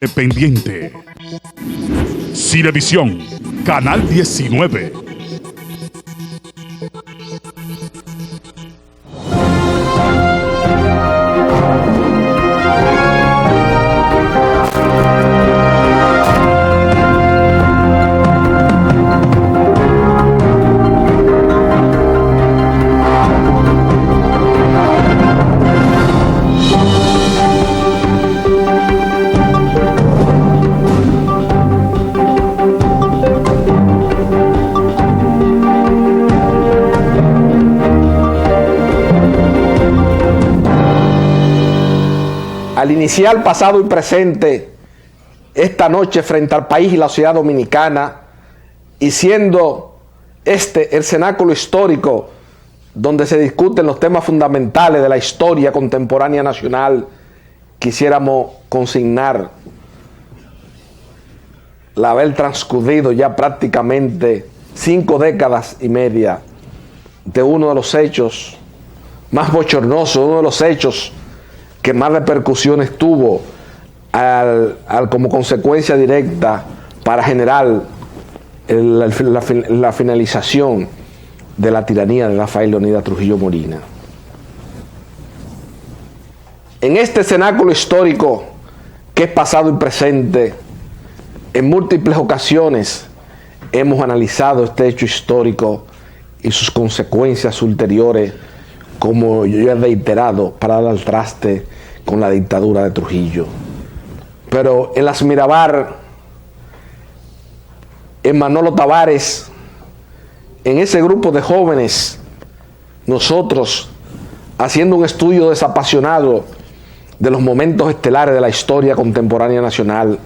Independiente. Cinevisión, Canal 19. Al iniciar pasado y presente esta noche frente al país y la sociedad dominicana, y siendo este el cenáculo histórico donde se discuten los temas fundamentales de la historia contemporánea nacional, quisiéramos consignar el haber transcurrido ya prácticamente 5 décadas y media de uno de los hechos más bochornosos, uno de los hechos que más repercusiones tuvo como consecuencia directa para generar la finalización de la tiranía de Rafael Leónidas Trujillo Molina. En este cenáculo histórico que es pasado y presente, en múltiples ocasiones hemos analizado este hecho histórico y sus consecuencias ulteriores, como yo he reiterado, para dar al traste con la dictadura de Trujillo. Pero en las Mirabal, en Manolo Tavares, en ese grupo de jóvenes, nosotros, haciendo un estudio desapasionado de los momentos estelares de la historia contemporánea nacional,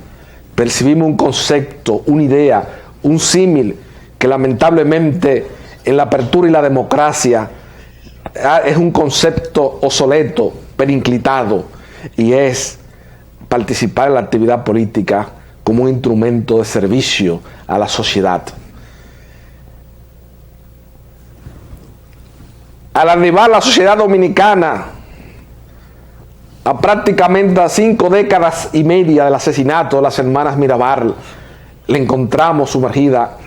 percibimos un concepto, una idea, un símil que lamentablemente en la apertura y la democracia es un concepto obsoleto, perinclitado, y es participar en la actividad política como un instrumento de servicio a la sociedad. Al arribar la sociedad dominicana a prácticamente 5 décadas y media del asesinato de las hermanas Mirabal, le encontramos sumergida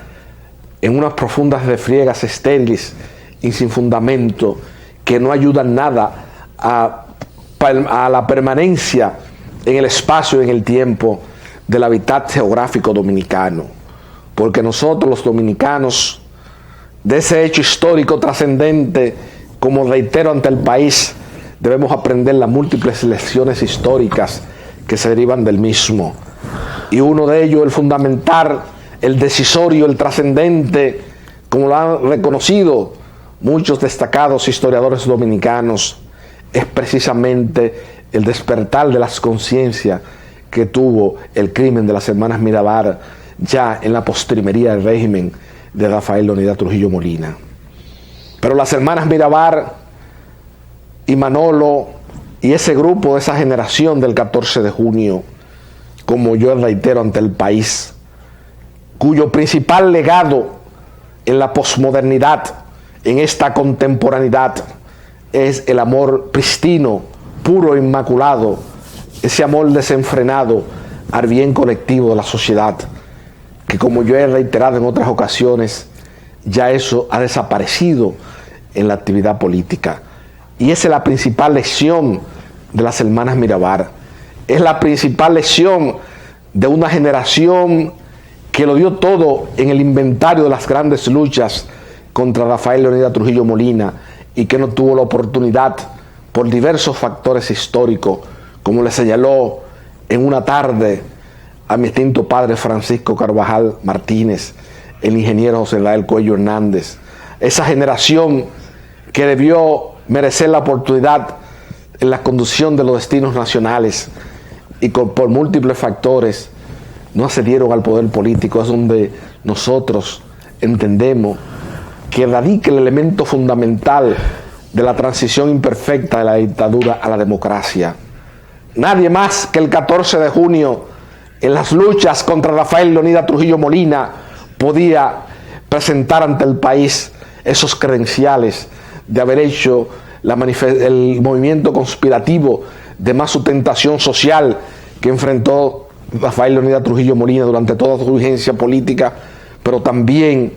en unas profundas refriegas estériles y sin fundamento que no ayudan nada a la permanencia en el espacio y en el tiempo del hábitat geográfico dominicano. Porque nosotros los dominicanos, de ese hecho histórico trascendente, como reitero ante el país, debemos aprender las múltiples lecciones históricas que se derivan del mismo. Y uno de ellos, el fundamental, el decisorio, el trascendente, como lo han reconocido muchos destacados historiadores dominicanos, es precisamente el despertar de las conciencias que tuvo el crimen de las hermanas Mirabal ya en la postrimería del régimen de Rafael Leónidas Trujillo Molina. Pero las hermanas Mirabal y Manolo y ese grupo de esa generación del 14 de junio, como yo reitero ante el país, cuyo principal legado en la posmodernidad, en esta contemporaneidad, es el amor pristino, puro e inmaculado, ese amor desenfrenado al bien colectivo de la sociedad, que como yo he reiterado en otras ocasiones, ya eso ha desaparecido en la actividad política. Y esa es la principal lección de las hermanas Mirabal. Es la principal lección de una generación que lo dio todo en el inventario de las grandes luchas contra Rafael Leónidas Trujillo Molina y que no tuvo la oportunidad por diversos factores históricos, como le señaló en una tarde a mi extinto padre Francisco Carvajal Martínez, el ingeniero José Rafael Cuello Hernández. Esa generación que debió merecer la oportunidad en la conducción de los destinos nacionales y por múltiples factores no accedieron al poder político. Es donde nosotros entendemos que radica el elemento fundamental de la transición imperfecta de la dictadura a la democracia. Nadie más que el 14 de junio, en las luchas contra Rafael Leónidas Trujillo Molina, podía presentar ante el país esos credenciales de haber hecho el movimiento conspirativo de más sustentación social que enfrentó Rafael Leonidas Trujillo Molina durante toda su vigencia política, pero también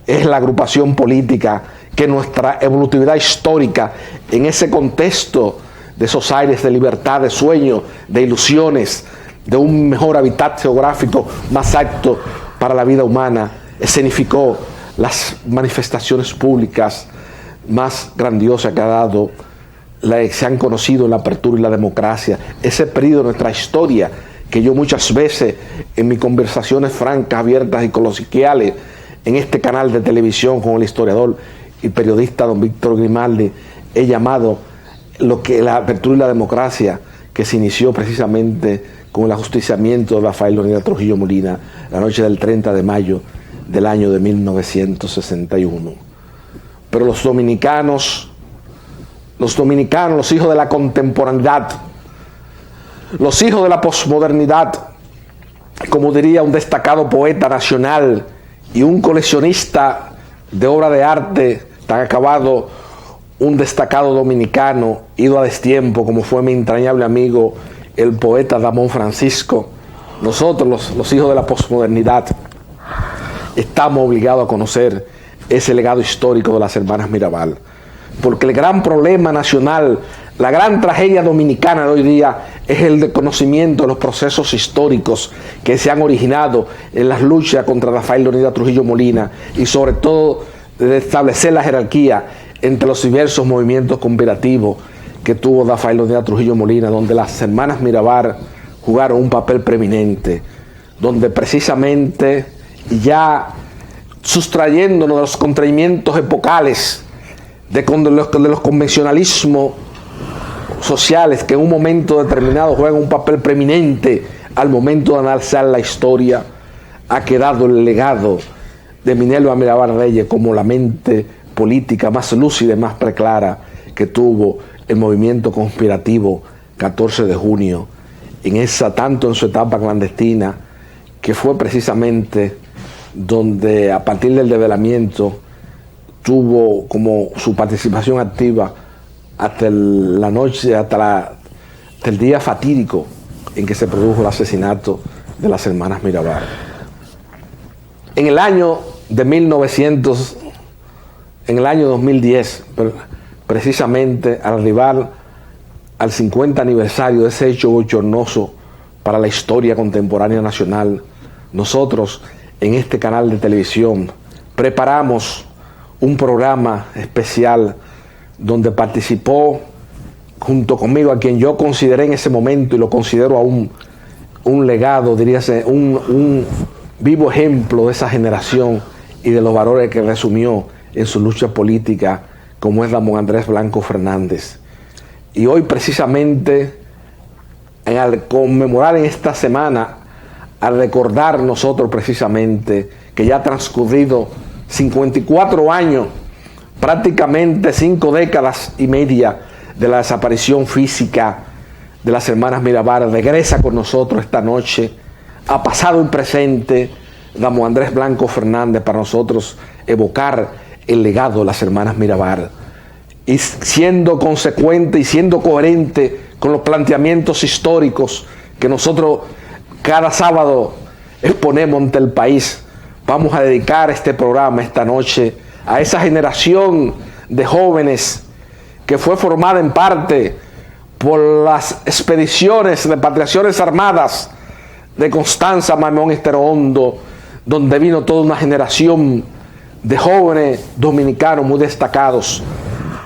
es la agrupación política que nuestra evolutividad histórica, en ese contexto de esos aires de libertad, de sueño, de ilusiones, de un mejor hábitat geográfico más apto para la vida humana, escenificó las manifestaciones públicas más grandiosas que ha dado, se han conocido en la apertura y la democracia, ese periodo de nuestra historia que yo muchas veces en mis conversaciones francas, abiertas y coloquiales en este canal de televisión con el historiador y periodista don Víctor Grimaldi he llamado lo que la apertura y la democracia, que se inició precisamente con el ajusticiamiento de Rafael Leonidas Trujillo Molina la noche del 30 de mayo del año de 1961. Pero los dominicanos, los hijos de la contemporaneidad, los hijos de la posmodernidad, como diría un destacado poeta nacional y un coleccionista de obra de arte tan acabado, un destacado dominicano, ido a destiempo, como fue mi entrañable amigo, el poeta Damón Francisco, nosotros, los hijos de la posmodernidad, estamos obligados a conocer ese legado histórico de las hermanas Mirabal. Porque el gran problema nacional, la gran tragedia dominicana de hoy día es el desconocimiento de los procesos históricos que se han originado en las luchas contra Rafael Leonidas Trujillo Molina y sobre todo de establecer la jerarquía entre los diversos movimientos conspirativos que tuvo Rafael Leonidas Trujillo Molina, donde las hermanas Mirabal jugaron un papel preeminente, donde precisamente ya sustrayéndonos de los contraimientos epocales, de los convencionalismos sociales que en un momento determinado juegan un papel preeminente al momento de analizar la historia, ha quedado el legado de Minerva Mirabal Reyes como la mente política más lúcida y más preclara que tuvo el movimiento conspirativo 14 de junio, tanto en su etapa clandestina, que fue precisamente donde a partir del develamiento tuvo como su participación activa hasta la noche, hasta el día fatídico en que se produjo el asesinato de las hermanas Mirabal. En el año 2010, precisamente al arribar al 50 aniversario de ese hecho bochornoso para la historia contemporánea nacional, nosotros en este canal de televisión preparamos un programa especial donde participó junto conmigo a quien yo consideré en ese momento y lo considero aún un legado, diríase, un vivo ejemplo de esa generación y de los valores que resumió en su lucha política, como es Ramón Andrés Blanco Fernández. Y hoy precisamente, al conmemorar en esta semana, al recordar nosotros precisamente que ya ha transcurrido 54 años, prácticamente 5 décadas y media de la desaparición física de las hermanas Mirabal, regresa con nosotros esta noche, ha pasado un presente, Ramón Andrés Blanco Fernández, para nosotros evocar el legado de las hermanas Mirabal, y siendo consecuente y siendo coherente con los planteamientos históricos que nosotros cada sábado exponemos ante el país, vamos a dedicar este programa esta noche a esa generación de jóvenes que fue formada en parte por las expediciones, repatriaciones armadas de Constanza Maimón Estero Hondo, donde vino toda una generación de jóvenes dominicanos muy destacados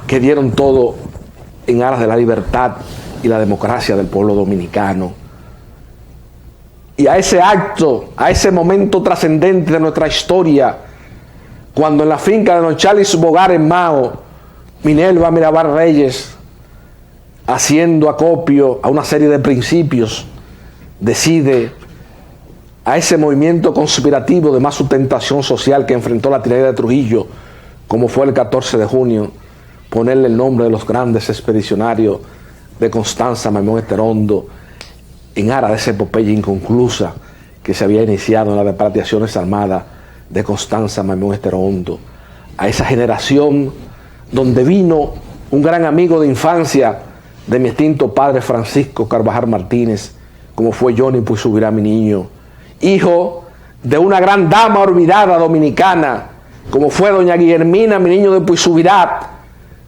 que dieron todo en aras de la libertad y la democracia del pueblo dominicano. Y a ese acto, a ese momento trascendente de nuestra historia, cuando en la finca de don Charles Bogar en Mao, Minerva Mirabal Reyes, haciendo acopio a una serie de principios, decide a ese movimiento conspirativo de más sustentación social que enfrentó la tiranía de Trujillo, como fue el 14 de junio, ponerle el nombre de los grandes expedicionarios de Constanza Maimón Estero Hondo, en aras de esa epopeya inconclusa que se había iniciado en las repatriaciones armadas de Constanza Maimón Estero Hondo, a esa generación donde vino un gran amigo de infancia de mi extinto padre Francisco Carvajal Martínez, como fue Johnny Pues Subirá Mi Niño, hijo de una gran dama olvidada dominicana, como fue doña Guillermina Mi Niño de Pues Subirá,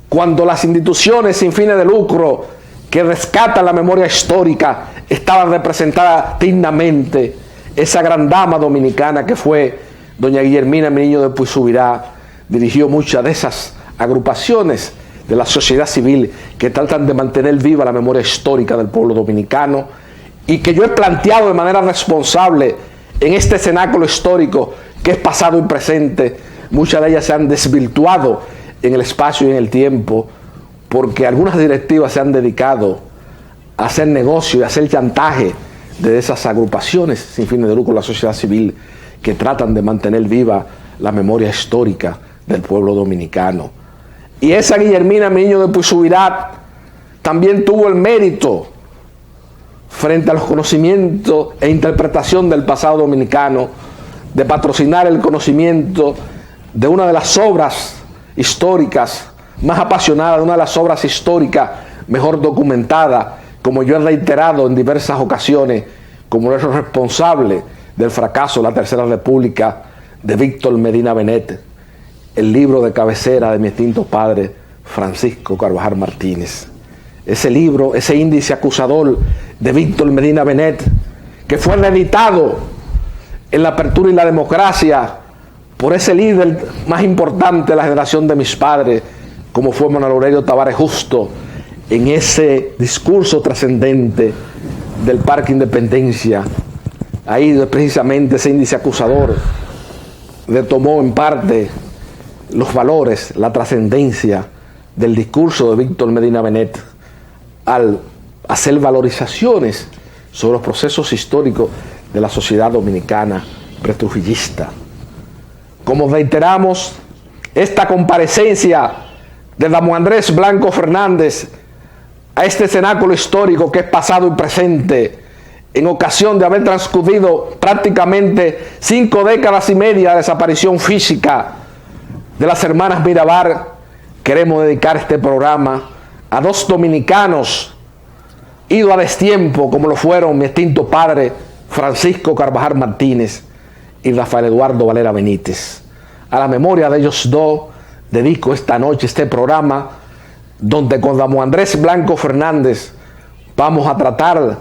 cuando las instituciones sin fines de lucro que rescatan la memoria histórica estaban representadas dignamente. Esa gran dama dominicana que fue doña Guillermina Mi Niño de Pues Subirá dirigió muchas de esas agrupaciones de la sociedad civil que tratan de mantener viva la memoria histórica del pueblo dominicano, y que yo he planteado de manera responsable en este cenáculo histórico que es pasado y presente. Muchas de ellas se han desvirtuado en el espacio y en el tiempo porque algunas directivas se han dedicado a hacer negocio y a hacer chantaje de esas agrupaciones sin fines de lucro de la sociedad civil que tratan de mantener viva la memoria histórica del pueblo dominicano. Y esa Guillermina Mi Niño de Pues Subirá también tuvo el mérito frente a los conocimientos e interpretación del pasado dominicano de patrocinar el conocimiento de una de las obras históricas más apasionadas, de una de las obras históricas mejor documentadas, como yo he reiterado en diversas ocasiones, como es responsable del fracaso de la Tercera República de Víctor Medina Benet, el libro de cabecera de mi extinto padre Francisco Carvajal Martínez. Ese libro, ese índice acusador de Víctor Medina Benet, que fue reeditado en la apertura y la democracia por ese líder más importante de la generación de mis padres, como fue Manuel Aurelio Tavares Justo, en ese discurso trascendente del Parque Independencia. Ahí precisamente ese índice acusador retomó en parte los valores, la trascendencia del discurso de Víctor Medina Benet al hacer valorizaciones sobre los procesos históricos de la sociedad dominicana pretrujillista. Como reiteramos, esta comparecencia de Damo Andrés Blanco Fernández a este cenáculo histórico que es pasado y presente, en ocasión de haber transcurrido prácticamente 5 décadas y media de desaparición física de las hermanas Mirabal, queremos dedicar este programa a 2 dominicanos ido a destiempo, como lo fueron mi extinto padre Francisco Carvajal Martínez y Rafael Eduardo Valera Benítez. A la memoria de ellos 2 dedico esta noche este programa, donde con Damo Andrés Blanco Fernández vamos a tratar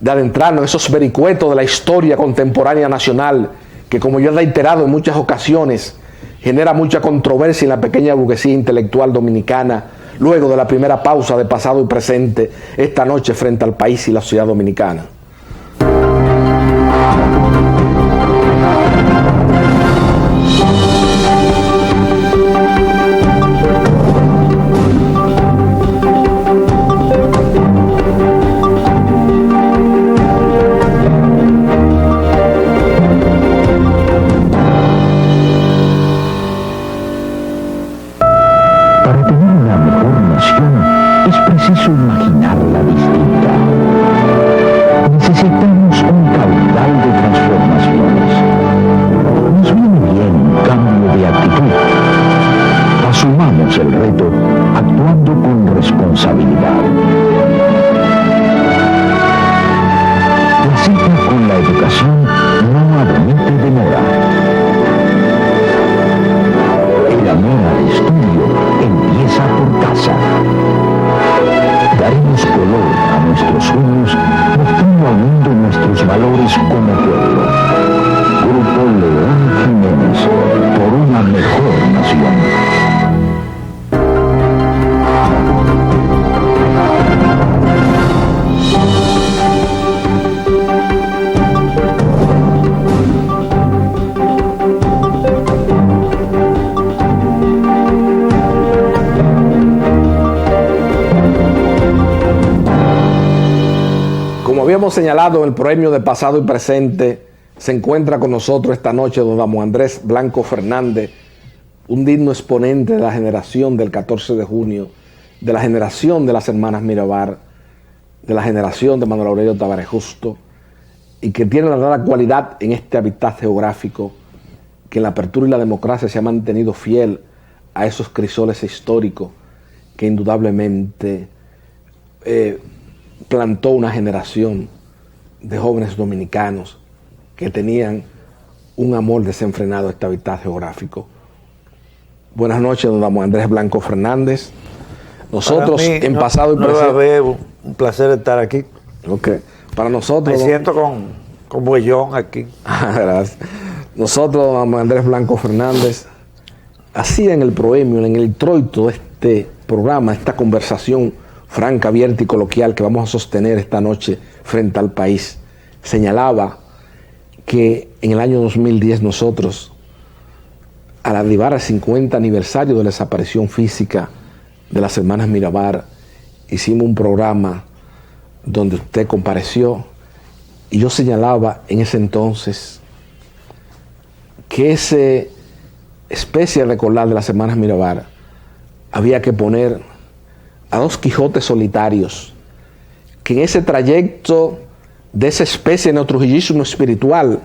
de adentrarnos en esos vericuetos de la historia contemporánea nacional, que, como yo he reiterado en muchas ocasiones, genera mucha controversia en la pequeña burguesía intelectual dominicana, luego de la primera pausa de pasado y presente esta noche frente al país y la sociedad dominicana. Señalado en el premio de pasado y presente, se encuentra con nosotros esta noche don Damo Andrés Blanco Fernández, un digno exponente de la generación del 14 de junio, de la generación de las hermanas Mirabal, de la generación de Manuel Aurelio Tavares Justo, y que tiene la rara cualidad en este hábitat geográfico que en la apertura y la democracia se ha mantenido fiel a esos crisoles históricos que indudablemente plantó una generación de jóvenes dominicanos que tenían un amor desenfrenado a este hábitat geográfico. Buenas noches, don Andrés Blanco Fernández. Nosotros, mí, en pasado y presente... un placer estar aquí. Okay. Para nosotros... Me siento con buellón aquí. Gracias. Nosotros, don Andrés Blanco Fernández, así en el proemio, en el introito de este programa, esta conversación franca, abierta y coloquial que vamos a sostener esta noche frente al país, señalaba que en el año 2010 nosotros, al arribar al 50 aniversario de la desaparición física de las hermanas Mirabal, hicimos un programa donde usted compareció y yo señalaba en ese entonces que ese especie de recordar de las hermanas Mirabal había que poner a dos Quijotes solitarios que en ese trayecto de esa especie de neotrujillismo espiritual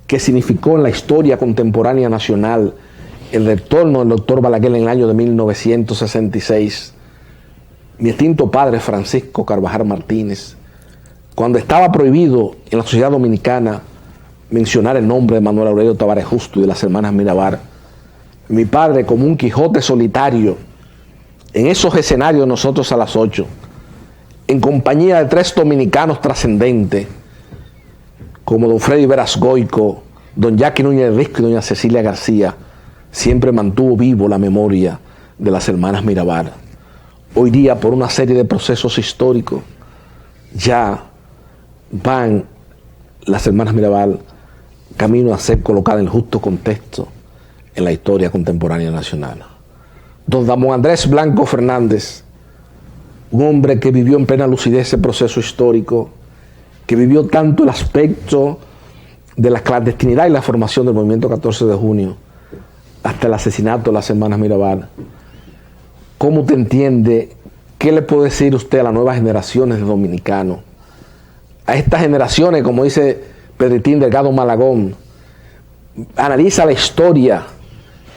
que significó en la historia contemporánea nacional el retorno del doctor Balaguer en el año de 1966, mi extinto padre Francisco Carvajal Martínez, cuando estaba prohibido en la sociedad dominicana mencionar el nombre de Manuel Aurelio Tavares Justo y de las hermanas Mirabal, mi padre como un Quijote solitario en esos escenarios nosotros a las 8, en compañía de tres dominicanos trascendentes como don Freddy Veras Goico, don Jackie Núñez Risco y doña Cecilia García, siempre mantuvo vivo la memoria de las hermanas Mirabal. Hoy día, por una serie de procesos históricos, ya van las hermanas Mirabal camino a ser colocadas en el justo contexto en la historia contemporánea nacional. Don Ramón Andrés Blanco Fernández, un hombre que vivió en plena lucidez ese proceso histórico, que vivió tanto el aspecto de la clandestinidad y la formación del movimiento 14 de junio, hasta el asesinato de las hermanas Mirabal. ¿Cómo usted entiende? ¿Qué le puede decir usted a las nuevas generaciones de dominicanos? A estas generaciones, como dice Pedritín Delgado Malagón, analiza la historia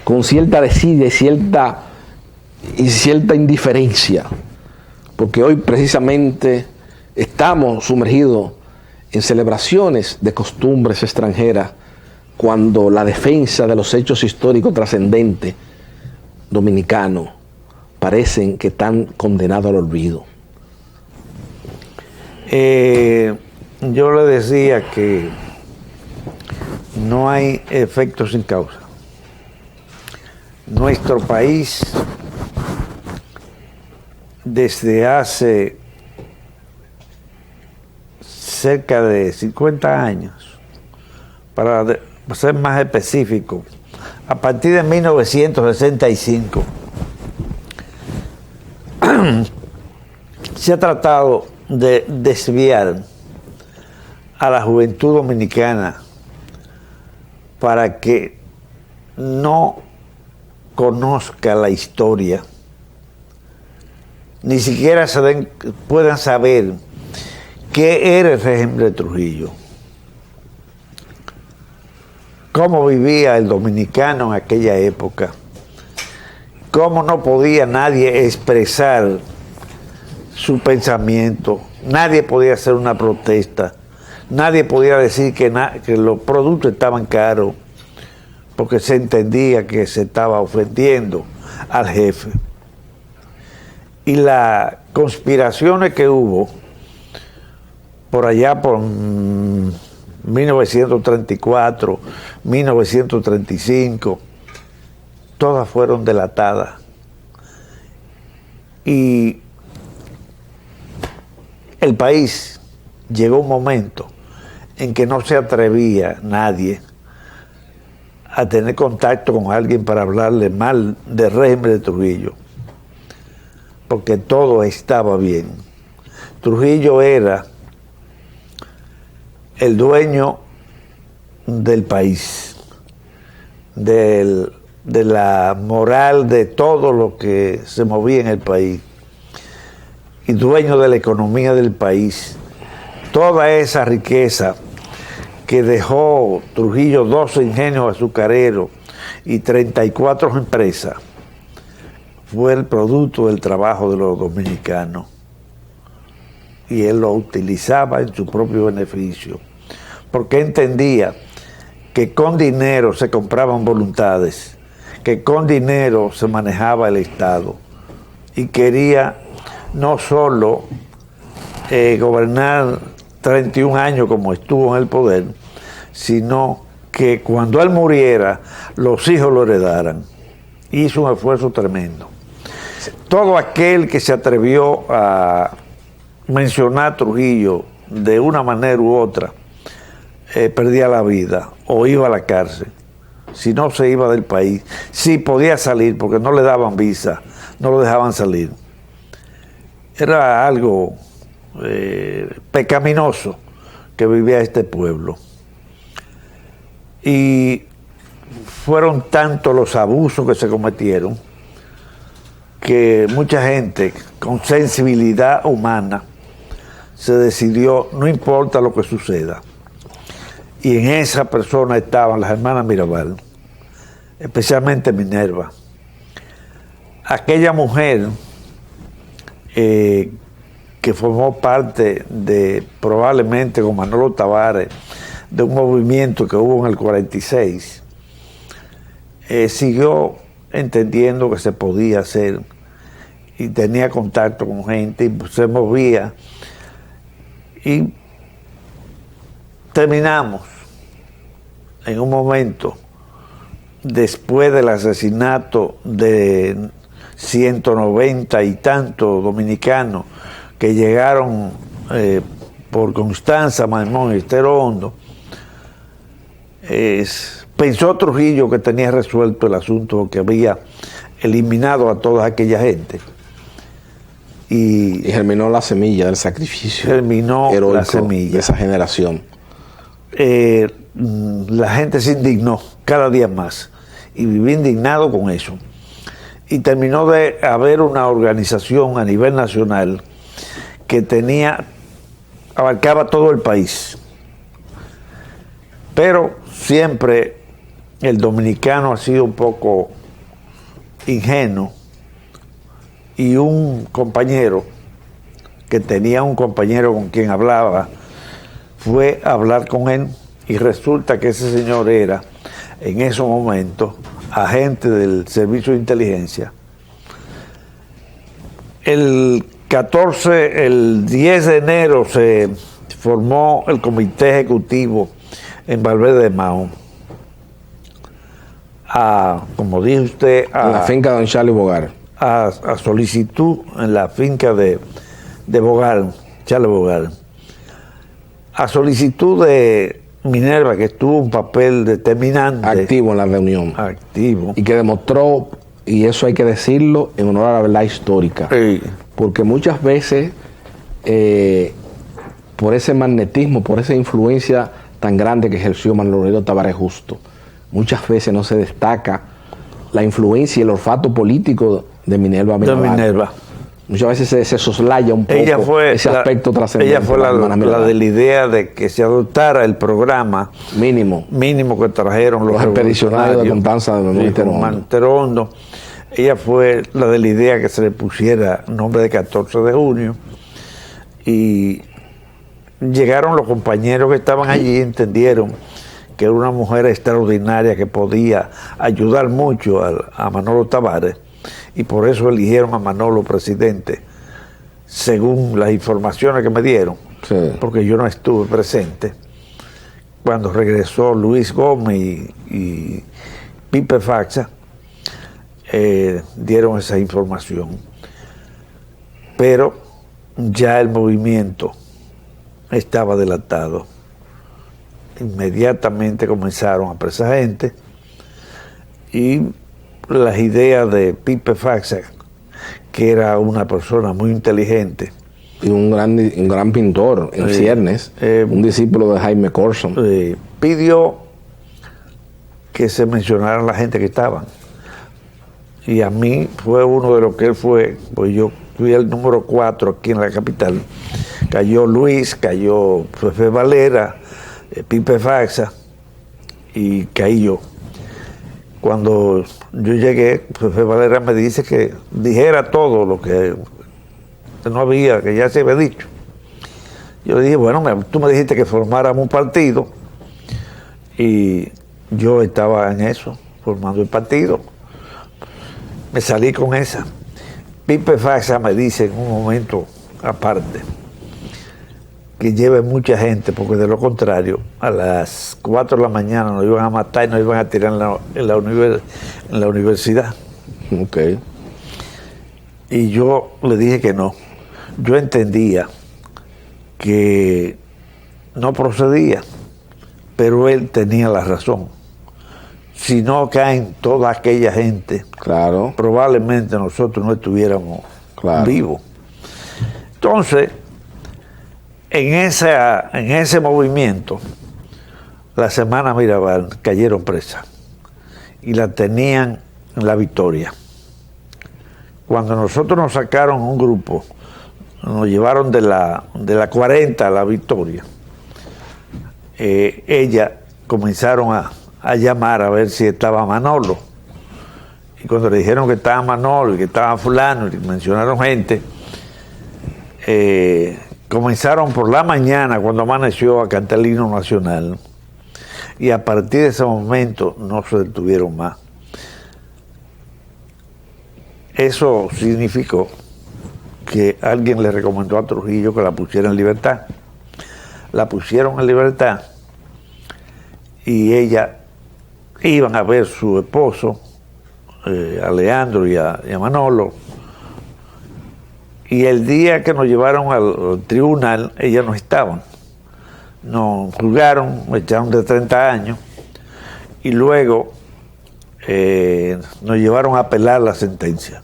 con cierta desidia y cierta indiferencia, porque hoy precisamente estamos sumergidos en celebraciones de costumbres extranjeras, cuando la defensa de los hechos históricos trascendentes dominicanos parecen que están condenados al olvido. Yo le decía que no hay efecto sin causa. Nuestro país, desde hace cerca de 50 años, para ser más específico, a partir de 1965, se ha tratado de desviar a la juventud dominicana para que no conozca la historia, ni siquiera puedan saber qué era el régimen de Trujillo, cómo vivía el dominicano en aquella época, cómo no podía nadie expresar su pensamiento, nadie podía hacer una protesta, nadie podía decir que los productos estaban caros, porque se entendía que se estaba ofendiendo al jefe. Y las conspiraciones que hubo por allá por 1934, 1935, todas fueron delatadas. Y el país llegó un momento en que no se atrevía nadie a tener contacto con alguien para hablarle mal del régimen de Trujillo, porque todo estaba bien. Trujillo era el dueño del país, de la moral de todo lo que se movía en el país, y dueño de la economía del país. Toda esa riqueza que dejó Trujillo, 12 ingenios azucareros y 34 empresas, fue el producto del trabajo de los dominicanos. y él lo utilizaba en su propio beneficio, porque entendía que con dinero se compraban voluntades, que con dinero se manejaba el Estado, y quería no solo gobernar 31 años como estuvo en el poder, sino que cuando él muriera, los hijos lo heredaran. Hizo un esfuerzo tremendo. Todo aquel que se atrevió a mencionar a Trujillo de una manera u otra, perdía la vida o iba a la cárcel. Si no, se iba del país. Sí podía salir porque no le daban visa, no lo dejaban salir. Era algo pecaminoso que vivía este pueblo. Y fueron tantos los abusos que se cometieron que mucha gente con sensibilidad humana se decidió, no importa lo que suceda. Y en esa persona estaban las hermanas Mirabal, especialmente Minerva. Aquella mujer que formó parte de, probablemente con Manolo Tavares, de un movimiento que hubo en el 46, siguió entendiendo que se podía hacer y tenía contacto con gente y se movía, y terminamos en un momento después del asesinato de 190 y tantos dominicanos que llegaron por Constanza, Maimón y Estero Hondo. Pensó Trujillo que tenía resuelto el asunto, que había eliminado a toda aquella gente. Y germinó la semilla del sacrificio. Germinó la semilla de esa generación. La gente se indignó cada día más y vivía indignado con eso. Y terminó de haber una organización a nivel nacional que abarcaba todo el país. Pero siempre el dominicano ha sido un poco ingenuo, y un compañero, que tenía un compañero con quien hablaba, fue a hablar con él, y resulta que ese señor era, en esos momentos, agente del Servicio de Inteligencia. El 10 de enero se formó el comité ejecutivo en Valverde de Mahón. Como dice usted, en la finca de don Charlie Bogar. A solicitud en la finca de Bogar, Charlie Bogar. A solicitud de Minerva, que tuvo un papel determinante. Activo en la reunión. Activo. Y que demostró, y eso hay que decirlo, en honor a la verdad histórica. Sí. Porque muchas veces, por ese magnetismo, por esa influencia tan grande que ejerció Manolito Tavares Justo, muchas veces no se destaca la influencia y el olfato político de Minerva Mirabal. De Minerva. Muchas veces se soslaya un poco ese aspecto trascendente. Ella fue la de la idea de que se adoptara el programa mínimo que trajeron los expedicionarios de Constanza de Estero Hondo. Ella fue la de la idea que se le pusiera nombre de 14 de junio, y llegaron los compañeros que estaban allí y entendieron que era una mujer extraordinaria que podía ayudar mucho a Manolo Tavares, y por eso eligieron a Manolo presidente, según las informaciones que me dieron, sí. Porque yo no estuve presente. Cuando regresó Luis Gómez y Pipe Faxa, dieron esa información. Pero ya el movimiento estaba delatado. Inmediatamente comenzaron a apresar gente, y las ideas de Pipe Faxa, que era una persona muy inteligente y un gran pintor en ciernes, un discípulo de Jaime Corson, pidió que se mencionaran la gente que estaban, y a mí fue uno de los que él fue, pues yo fui el número 4 aquí en la capital. Cayó Luis, cayó Fefe Valera, Pipe Faxa, y caí yo. Cuando yo llegué, Fefe Valera me dice que dijera todo lo que no había, que ya se había dicho. Yo le dije, bueno, tú me dijiste que formáramos un partido y yo estaba en eso, formando el partido. Me salí con esa. Pipe Faxa me dice en un momento aparte que lleve mucha gente, porque de lo contrario, a las 4 de la mañana nos iban a matar y nos iban a tirar en la universidad. Ok. Y yo le dije que no. Yo entendía que no procedía, pero él tenía la razón. Si no caen toda aquella gente, Claro. probablemente nosotros no estuviéramos Claro. vivos. Entonces, en ese movimiento, la Semana Mirabal cayeron presas y la tenían en La Victoria. Cuando nosotros nos sacaron un grupo, nos llevaron de la 40 a La Victoria, ellas comenzaron a llamar a ver si estaba Manolo. Y cuando le dijeron que estaba Manolo y que estaba fulano, y mencionaron gente, comenzaron por la mañana, cuando amaneció, a cantar el himno nacional. Y a partir de ese momento no se detuvieron más. Eso significó que alguien le recomendó a Trujillo que la pusiera en libertad. La pusieron en libertad y ella iban a ver a su esposo, a Leandro y a Manolo. Y el día que nos llevaron al tribunal, ellas no estaban. Nos juzgaron, me echaron de 30 años y luego nos llevaron a apelar la sentencia.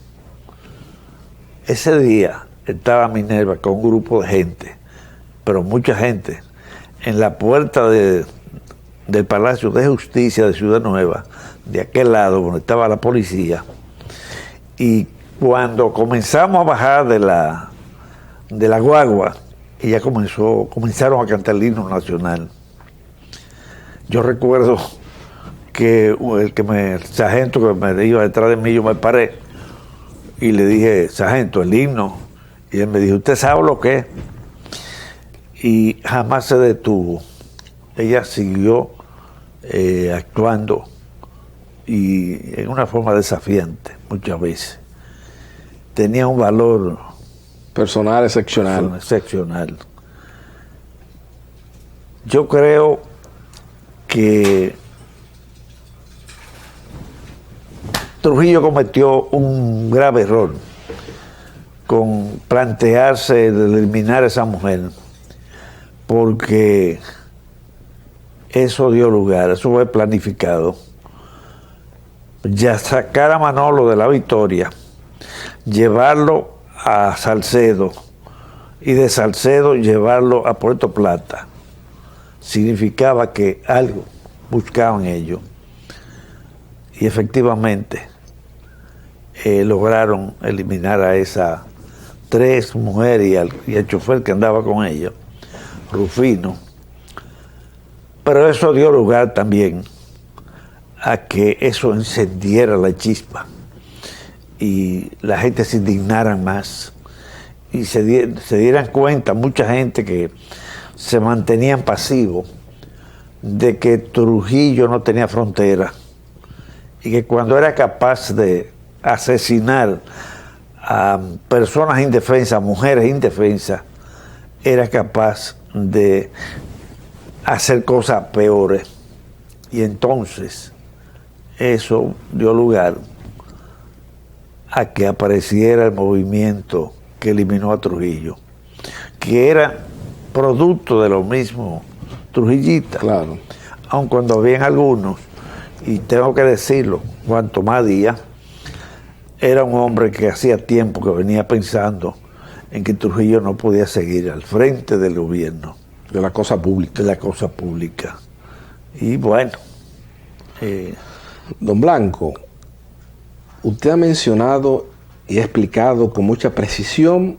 Ese día estaba Minerva con un grupo de gente, pero mucha gente, en la puerta del Palacio de Justicia de Ciudad Nueva, de aquel lado donde estaba la policía. Y cuando comenzamos a bajar de la guagua, ella comenzaron a cantar el himno nacional. Yo recuerdo que el sargento que me iba detrás de mí, yo me paré y le dije, sargento, el himno. Y él me dijo, ¿usted sabe lo que es? Y jamás se detuvo. Ella siguió actuando y en una forma desafiante muchas veces. Tenía un valor Personal excepcional. excepcional. Yo creo que Trujillo cometió un grave error con plantearse de eliminar a esa mujer, porque eso dio lugar, eso fue planificado. Ya sacar a Manolo de La Victoria, llevarlo a Salcedo y de Salcedo llevarlo a Puerto Plata, significaba que algo buscaban ellos. Y efectivamente lograron eliminar a esas 3 mujeres y al chofer que andaba con ellos, Rufino. Pero eso dio lugar también a que eso encendiera la chispa y la gente se indignara más y se dieran cuenta, mucha gente que se mantenían pasivos, de que Trujillo no tenía frontera y que cuando era capaz de asesinar a personas indefensas, mujeres indefensas, era capaz de hacer cosas peores. Y entonces eso dio lugar a que apareciera el movimiento que eliminó a Trujillo, que era producto de lo mismo trujillista. Claro. Aun cuando habían algunos, y tengo que decirlo, Juan Tomás Díaz era un hombre que hacía tiempo que venía pensando en que Trujillo no podía seguir al frente del gobierno. De la cosa pública. De la cosa pública. Y bueno. Don Blanco, usted ha mencionado y ha explicado con mucha precisión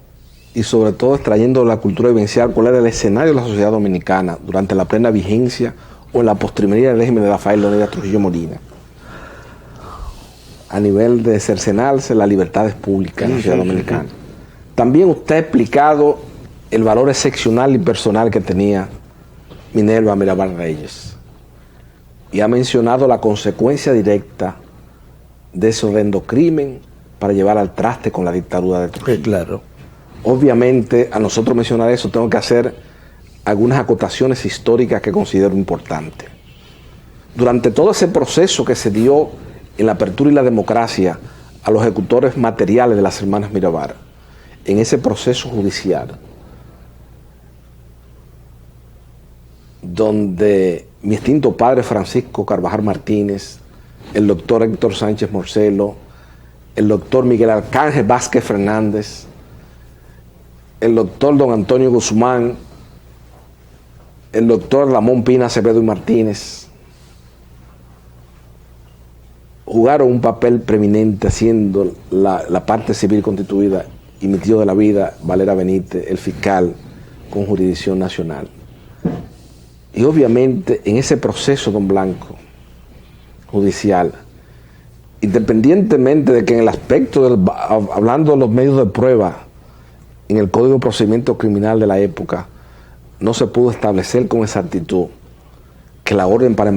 y sobre todo extrayendo la cultura vivencial cuál era el escenario de la sociedad dominicana durante la plena vigencia o en la postrimería del régimen de Rafael Leónidas Trujillo Molina, a nivel de cercenarse las libertades públicas en la sociedad dominicana. También usted ha explicado el valor excepcional y personal que tenía Minerva Mirabal Reyes. Y ha mencionado la consecuencia directa de ese horrendo crimen para llevar al traste con la dictadura de Trujillo. Claro. Obviamente, a nosotros mencionar eso, tengo que hacer algunas acotaciones históricas que considero importantes. Durante todo ese proceso que se dio en la apertura y la democracia a los ejecutores materiales de las hermanas Mirabal, en ese proceso judicial, donde mi extinto padre Francisco Carvajal Martínez, el doctor Héctor Sánchez Morcelo, el doctor Miguel Arcángel Vázquez Fernández, el doctor don Antonio Guzmán, el doctor Ramón Pina Acevedo y Martínez, jugaron un papel preeminente haciendo la parte civil constituida, y mi tío de la vida, Valera Benítez, el fiscal con jurisdicción nacional. Y obviamente en ese proceso, don Blanco, judicial, independientemente de que en el aspecto, hablando de los medios de prueba, en el Código de Procedimiento Criminal de la época, no se pudo establecer con exactitud que la orden para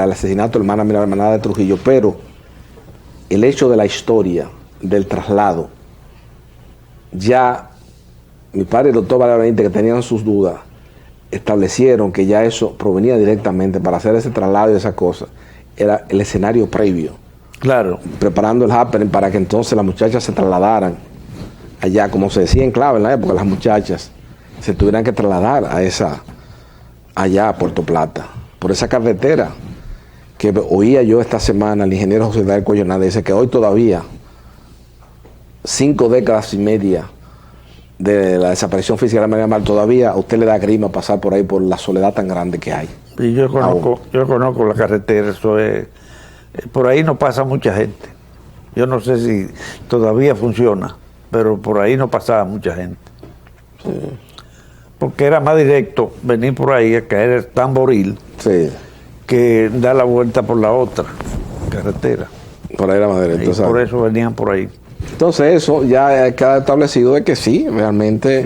el asesinato de la hermana Mirabal de Trujillo, pero el hecho de la historia, del traslado, ya mi padre y el doctor Valera Benítez, que tenían sus dudas, establecieron que ya eso provenía directamente para hacer ese traslado y esa cosa, era el escenario previo. Claro. Preparando el happening para que entonces las muchachas se trasladaran allá, como se decía en clave en la época, las muchachas se tuvieran que trasladar allá a Puerto Plata, por esa carretera que oía yo esta semana al ingeniero José Dael Coyonada, dice que hoy todavía, 5 décadas y media de la desaparición física de la Mirabal, todavía a usted le da grima pasar por ahí por la soledad tan grande que hay. Y yo conozco la carretera, eso es, por ahí no pasa mucha gente. Yo no sé si todavía funciona, pero por ahí no pasaba mucha gente. Sí. Porque era más directo venir por ahí a caer el Tamboril, sí, que dar la vuelta por la otra carretera. Por ahí era más directo. Y por eso venían por ahí. Entonces eso ya queda establecido de que sí, realmente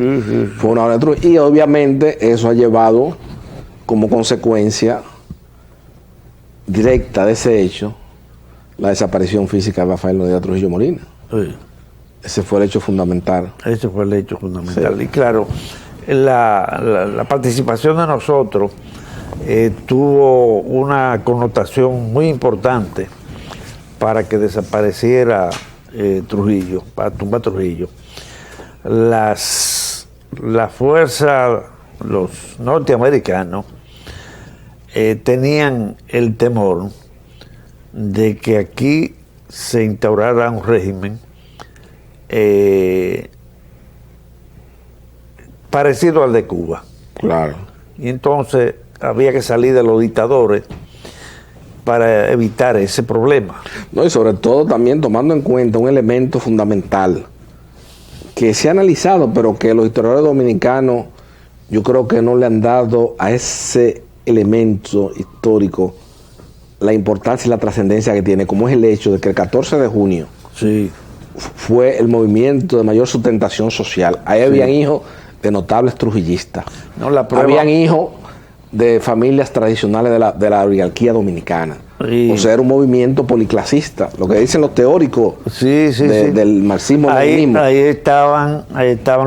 fue una orden de Trujillo. Y obviamente eso ha llevado como consecuencia directa de ese hecho la desaparición física de Rafael Noriega Trujillo Molina. Sí. Ese fue el hecho fundamental. Ese fue el hecho fundamental. Sí. Y claro, la participación de nosotros tuvo una connotación muy importante para que desapareciera Trujillo, para tumbar Trujillo. La fuerza, los norteamericanos, tenían el temor de que aquí se instaurara un régimen parecido al de Cuba. Claro. Y entonces había que salir de los dictadores para evitar ese problema. No, y sobre todo también tomando en cuenta un elemento fundamental que se ha analizado, pero que los historiadores dominicanos yo creo que no le han dado a ese elemento histórico la importancia y la trascendencia que tiene, como es el hecho de que el 14 de junio sí, fue el movimiento de mayor sustentación social. Ahí sí, habían hijos de notables trujillistas, habían hijos de familias tradicionales de la oligarquía dominicana. Sí. O sea, era un movimiento policlasista, lo que dicen los teóricos del marxismo-leninismo. Ahí estaban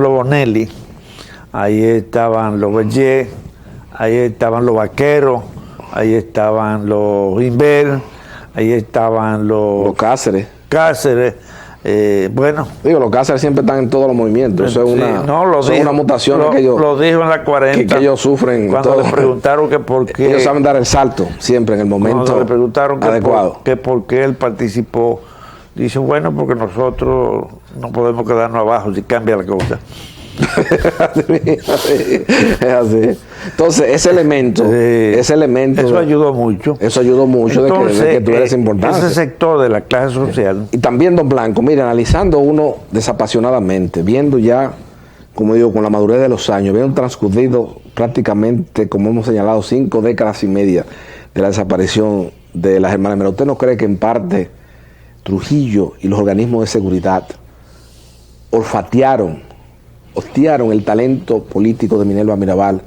los Bonelli, ahí estaban los Berger, ahí estaban los Vaqueros, ahí estaban los Inver, ahí estaban los Cáceres. Bueno, digo, los Cáceres siempre están en todos los movimientos. Eso es una mutación que ellos lo dijo en la 40 que ellos sufren cuando le preguntaron que por qué ellos saben dar el salto siempre en el momento le preguntaron adecuado, que por qué él participó. Dice, bueno, porque nosotros no podemos quedarnos abajo si cambia la cosa. Es así. Entonces ese elemento eso ayudó mucho. Entonces, de que tú eres importante. Ese sector de la clase social. Y también, don Blanco, mire, analizando uno desapasionadamente, viendo ya, como digo, con la madurez de los años, viendo transcurrido prácticamente, como hemos señalado, 5 décadas y media de la desaparición de las hermanas Mirabal, ¿usted no cree que en parte Trujillo y los organismos de seguridad olfatearon hostiaron el talento político de Minerva Mirabal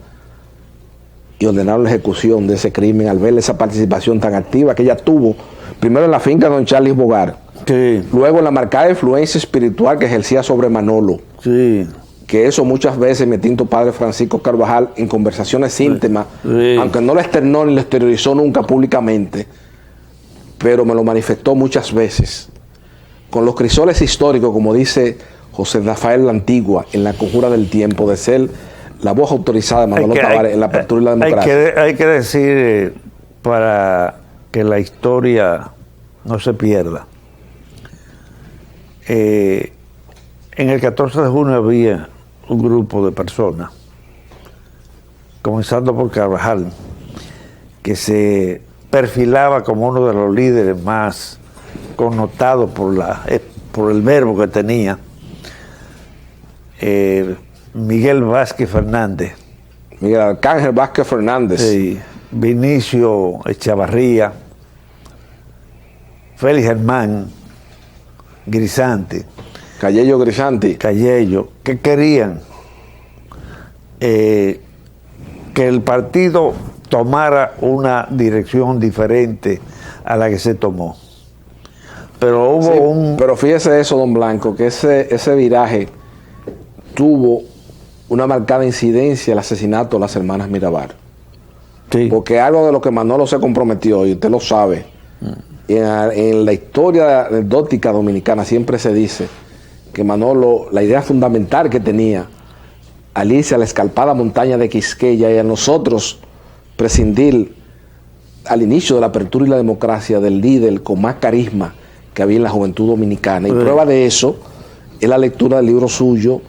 y ordenaron la ejecución de ese crimen al ver esa participación tan activa que ella tuvo, primero en la finca de don Charles Bogar, Sí, luego en la marcada influencia espiritual que ejercía sobre Manolo, sí. que eso muchas veces mi tinto padre Francisco Carvajal en conversaciones íntimas, Sí. aunque no lo externó ni lo exteriorizó nunca públicamente, pero me lo manifestó muchas veces, con los crisoles históricos, como dice José Rafael La Antigua, en la conjura del tiempo, de ser la voz autorizada de Manolo Tavares en la apertura y la democracia. Hay que decir, para que la historia no se pierda, en el 14 de junio había un grupo de personas, comenzando por Carvajal, que se perfilaba como uno de los líderes más connotados por el verbo que tenía, Miguel Vázquez Fernández, Miguel Arcángel Vázquez Fernández, sí, Vinicio Echavarría, Félix Germán Grisante, Cayello Grisanti, Cayello, que querían que el partido tomara una dirección diferente a la que se tomó. Pero hubo Sí, pero fíjese eso, don Blanco, que ese viraje tuvo una marcada incidencia el asesinato de las hermanas Mirabal. Sí, Porque algo de lo que Manolo se comprometió, y usted lo sabe, en la historia anecdótica dominicana siempre se dice que Manolo, la idea fundamental que tenía al irse a la escarpada montaña de Quisqueya y a nosotros prescindir al inicio de la apertura y la democracia del líder con más carisma que había en la juventud dominicana. Y prueba de eso es la lectura del libro suyo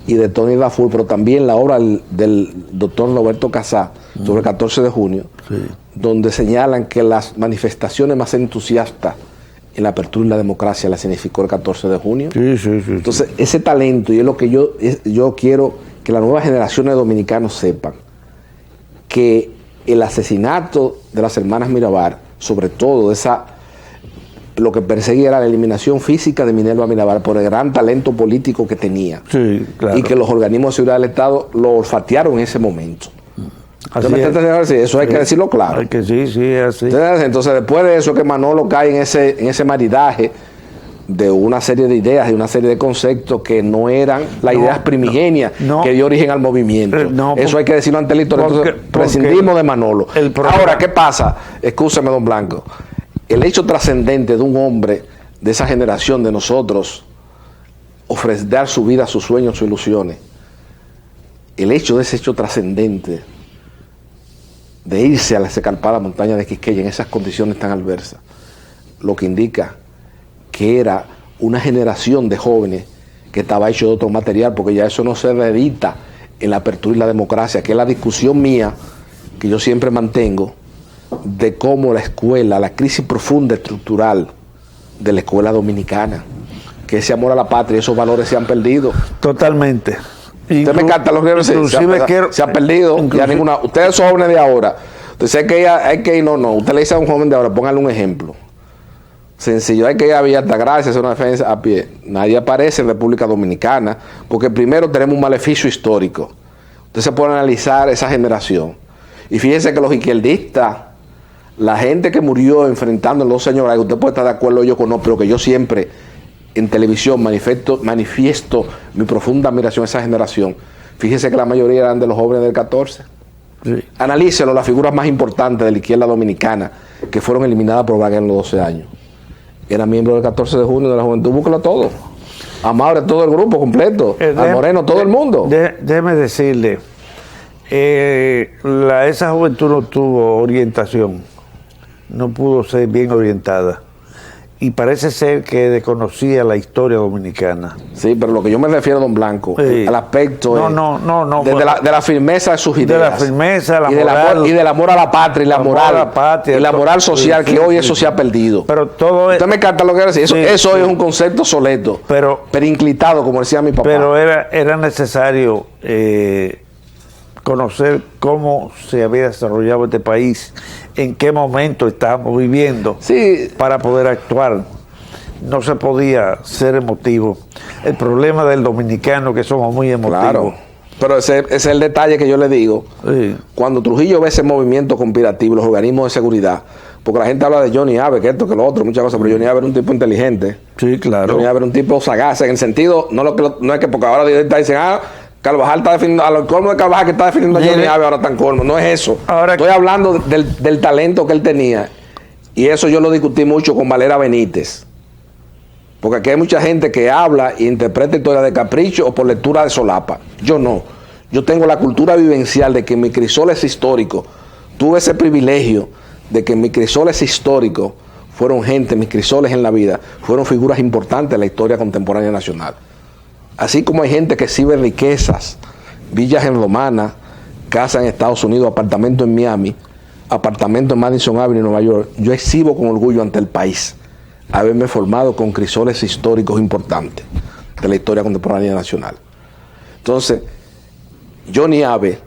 y de Tony Lafur, pero también la obra del doctor Roberto Casá sobre el 14 de junio, donde señalan que las manifestaciones más entusiastas en la apertura y la democracia la significó el 14 de junio. sí, sí, sí. Entonces, ese talento, y es lo que yo quiero que las nuevas generaciones de dominicanos sepan, que el asesinato de las hermanas Mirabal, sobre todo lo que perseguía era la eliminación física de Minerva Mirabal por el gran talento político que tenía. Sí, claro. Y que los organismos de seguridad del Estado lo olfatearon en ese momento. Así ¿Usted me está entendiendo? Sí, eso hay que decirlo claro. Hay que sí, es así. Entonces, después de eso, que Manolo cae en ese maridaje de una serie de ideas, de una serie de conceptos que no eran las ideas primigenias no. que dio origen al movimiento. Eso hay que decirlo ante la historia. Entonces, prescindimos de Manolo. Ahora, ¿qué pasa? Escúcheme, don Blanco. El hecho trascendente de un hombre de esa generación de nosotros, dar su vida, sus sueños, sus ilusiones, el hecho de ese hecho trascendente de irse a la escarpada montaña de Quisqueya en esas condiciones tan adversas, lo que indica que era una generación de jóvenes que estaba hecho de otro material, porque ya eso no se reedita en la apertura y la democracia, que es la discusión mía que yo siempre mantengo de cómo la escuela, la crisis profunda estructural de la escuela dominicana, que ese amor a la patria, esos valores se han perdido. Totalmente. Usted me encanta los libros, se ha perdido, ya ninguna. Ustedes son jóvenes de ahora, usted que hay que ir, no, usted le dice a un joven de ahora, póngale un ejemplo sencillo, hay que ir a Villa Altagracia, hacer una defensa a pie. Nadie aparece en República Dominicana, porque primero tenemos un maleficio histórico. Usted se puede analizar esa generación. Y fíjense que los izquierdistas, la gente que murió enfrentando en los señores, usted puede estar de acuerdo yo con no, pero que yo siempre en televisión manifiesto mi profunda admiración a esa generación. Fíjense que la mayoría eran de los jóvenes del 14. Sí. Analícelo, las figuras más importantes de la izquierda dominicana que fueron eliminadas por Balaguer en los 12 años. Era miembro del 14 de junio de la juventud, búsquelo todo. A Maure, todo el grupo completo. A Moreno, todo el mundo. Déjeme decirle, esa juventud no tuvo orientación, no pudo ser bien orientada. Y parece ser que desconocía la historia dominicana. Sí, pero lo que yo me refiero, don Blanco, sí. al aspecto no, de la firmeza de sus ideas. De la firmeza, la moral, y del amor a la patria, y la moral social, que hoy eso se ha perdido. Pero todo Usted me encanta lo que decir. Eso es un concepto soleto, pero inclitado, como decía mi papá. Pero era necesario conocer cómo se había desarrollado este país, en qué momento estábamos viviendo, para poder actuar. No se podía ser emotivo. el problema del dominicano, que somos muy emotivos. Claro. Pero ese es el detalle que yo le digo. Sí. Cuando Trujillo ve ese movimiento conspirativo, los organismos de seguridad, porque la gente habla de Johnny Abe, que esto, que lo otro, muchas cosas, pero Johnny Abe era un tipo inteligente. Sí, claro. Johnny Abe era un tipo sagaz, en el sentido, no es que porque ahora dicen, Carvajal está definiendo, a los colmos de Carvajal que está definiendo a Johnny Abe, ahora tan colmo. No es eso. Ahora, estoy hablando del talento que él tenía. Y eso yo lo discutí mucho con Valera Benítez. Porque aquí hay mucha gente que habla e interpreta historias de capricho o por lectura de solapa. Yo no. Yo tengo la cultura vivencial de que mis crisoles históricos, tuve ese privilegio de que mis crisoles históricos fueron gente, mis crisoles en la vida, fueron figuras importantes en la historia contemporánea nacional. Así como hay gente que exhibe riquezas, villas en Romana, casas en Estados Unidos, apartamentos en Miami, apartamentos en Madison Avenue, Nueva York, yo exhibo con orgullo ante el país haberme formado con crisoles históricos importantes de la historia contemporánea nacional. Entonces, Johnny Abe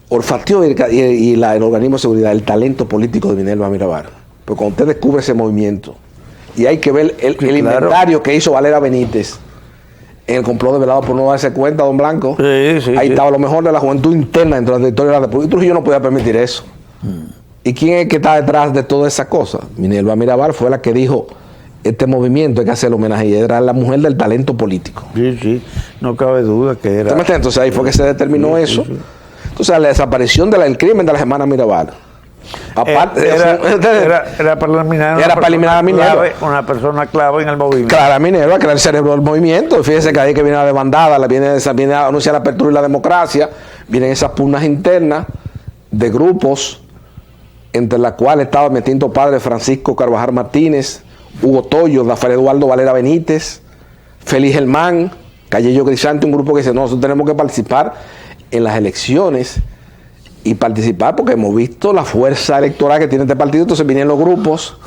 olfateó y el organismo de seguridad el talento político de Minerva Mirabal. Porque cuando usted descubre ese movimiento, y hay que ver el inventario que hizo Valera Benítez en el complot develado por no darse cuenta, don Blanco. Sí, ahí estaba lo mejor de la juventud interna dentro de la historia de la República. Y Trujillo no podía permitir eso. ¿Y quién es el que está detrás de toda esa cosa? Minerva Mirabal fue la que dijo, este movimiento hay que hacer homenaje, y era la mujer del talento político. Sí, no cabe duda que era. Entonces ahí fue que se determinó eso. Entonces la desaparición del crimen de las hermanas Mirabal. Aparte, era para eliminar a Minerva. Una persona clave en el movimiento. Claro, Minerva, que era el cerebro del movimiento. Fíjese que ahí que viene la demandada, viene a anunciar la apertura y la democracia, vienen esas pugnas internas de grupos, entre las cuales estaba mi distinto padre Francisco Carvajal Martínez, Hugo Toyo, Rafael Eduardo Valera Benítez, Félix Germán, Callello Grisante, un grupo que dice, no, nosotros tenemos que participar en las elecciones y participar porque hemos visto la fuerza electoral que tiene este partido. Entonces vinieron los grupos,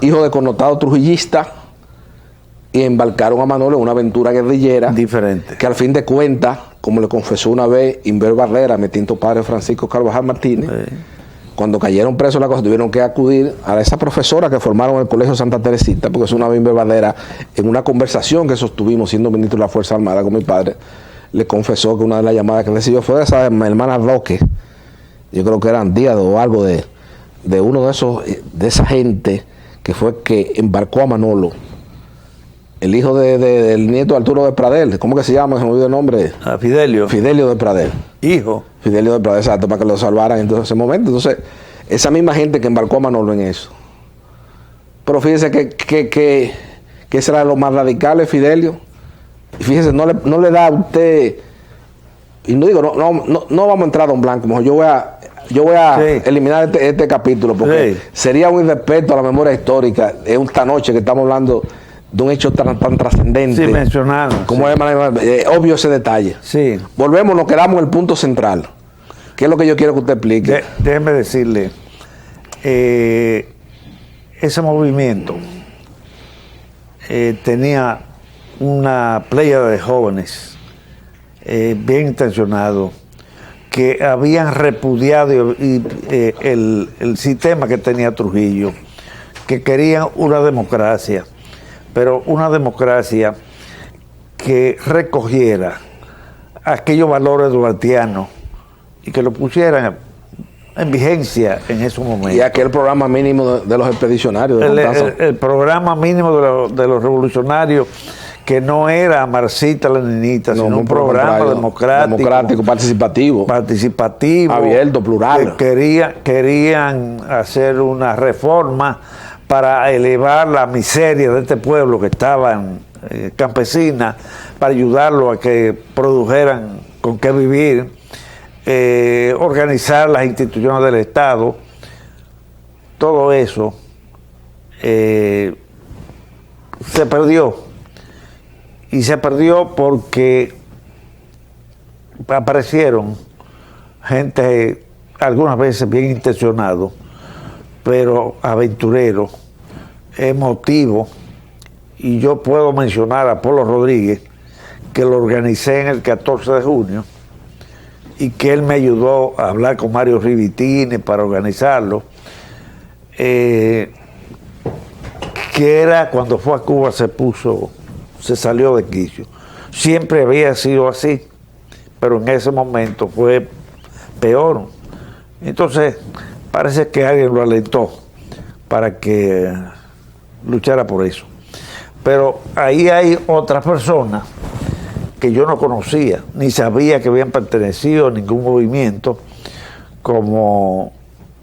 hijos de connotados trujillistas, y embarcaron a Manolo en una aventura guerrillera diferente, que al fin de cuentas, como le confesó una vez Inver Barrera, mi distinto padre Francisco Carvajal Martínez, cuando cayeron presos la cosa, tuvieron que acudir a esa profesora que formaron el Colegio Santa Teresita, porque es una vez Inver Barrera, en una conversación que sostuvimos siendo ministro de la Fuerza Armada con mi padre, le confesó que una de las llamadas que recibió fue de esa hermana Roque, yo creo que eran días o algo de uno de esa gente que fue que embarcó a Manolo, el hijo del nieto de Arturo de Pradel. ¿Cómo que se llama? Se me olvidó el nombre. Fidelio. Fidelio de Pradel. Hijo. Fidelio de Pradel, exacto, para que lo salvaran en ese momento. Entonces, esa misma gente que embarcó a Manolo en eso. Pero fíjese que ese era lo más radical, Fidelio. Y fíjese, no le da a usted, y no digo, no vamos a entrar a don Blanco, mejor yo voy a eliminar este capítulo, porque sería un irrespeto a la memoria histórica en esta noche que estamos hablando de un hecho tan trascendente. Sí, mencionado. Como es obvio ese detalle. Sí. Volvemos, nos quedamos en el punto central. ¿Qué es lo que yo quiero que usted explique? Déjeme decirle, ese movimiento tenía una playa de jóvenes bien intencionados que habían repudiado el sistema que tenía Trujillo, que querían una democracia, pero una democracia que recogiera aquellos valores duartianos y que lo pusieran en vigencia en esos momentos. Y aquel programa mínimo de los expedicionarios. El programa mínimo de los revolucionarios, que no era marxista-leninista, sino un programa democrático, participativo, abierto, plural. Que querían hacer una reforma para elevar la miseria de este pueblo que estaban campesina, para ayudarlo a que produjeran con qué vivir, organizar las instituciones del Estado. Todo eso se perdió. Y se perdió porque aparecieron gente, algunas veces bien intencionados, pero aventureros, emotivos. Y yo puedo mencionar a Polo Rodríguez, que lo organicé en el 14 de junio, y que él me ayudó a hablar con Mario Rivitini para organizarlo, que era cuando fue a Cuba se salió de quicio. Siempre había sido así, pero en ese momento fue peor. Entonces, parece que alguien lo alentó para que luchara por eso. Pero ahí hay otras personas que yo no conocía, ni sabía que habían pertenecido a ningún movimiento, como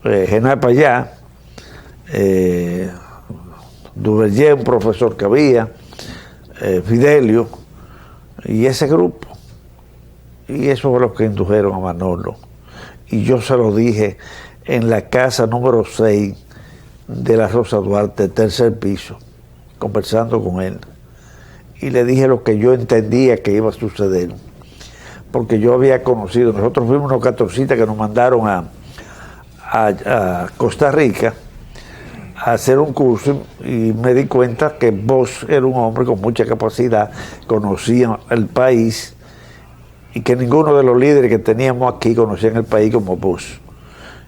Genal Payá, Duvergé, un profesor que había, Fidelio, y ese grupo. Y eso fue lo que indujeron a Manolo. Y yo se lo dije en la casa número 6 de la Rosa Duarte, tercer piso, conversando con él. Y le dije lo que yo entendía que iba a suceder. Porque yo había conocido, nosotros fuimos unos catorcistas que nos mandaron a Costa Rica a hacer un curso, y me di cuenta que Bosch era un hombre con mucha capacidad, conocía el país, y que ninguno de los líderes que teníamos aquí conocían el país como Bosch.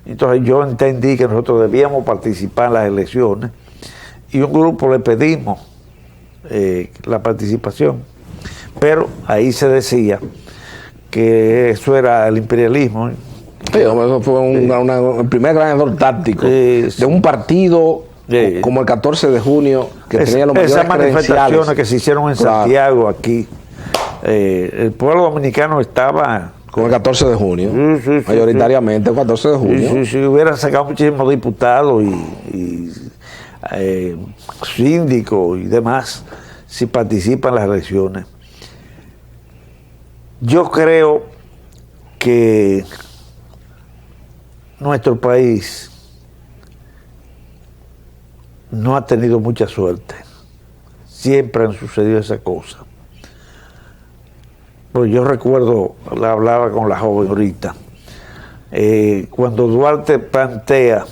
Entonces yo entendí que nosotros debíamos participar en las elecciones, y un grupo le pedimos la participación, pero ahí se decía que eso era el imperialismo. Sí, eso fue el primer gran error táctico de un partido como el 14 de junio, que tenía los mayores esas manifestaciones credenciales que se hicieron en Santiago, aquí, el pueblo dominicano estaba con el 14 de junio, mayoritariamente el 14 de junio. Sí, hubieran sacado muchísimos diputados y síndicos y demás si participan en las elecciones. Yo creo que nuestro país no ha tenido mucha suerte. Siempre han sucedido esas cosas. Pues yo recuerdo, hablaba con la joven ahorita, cuando Duarte plantea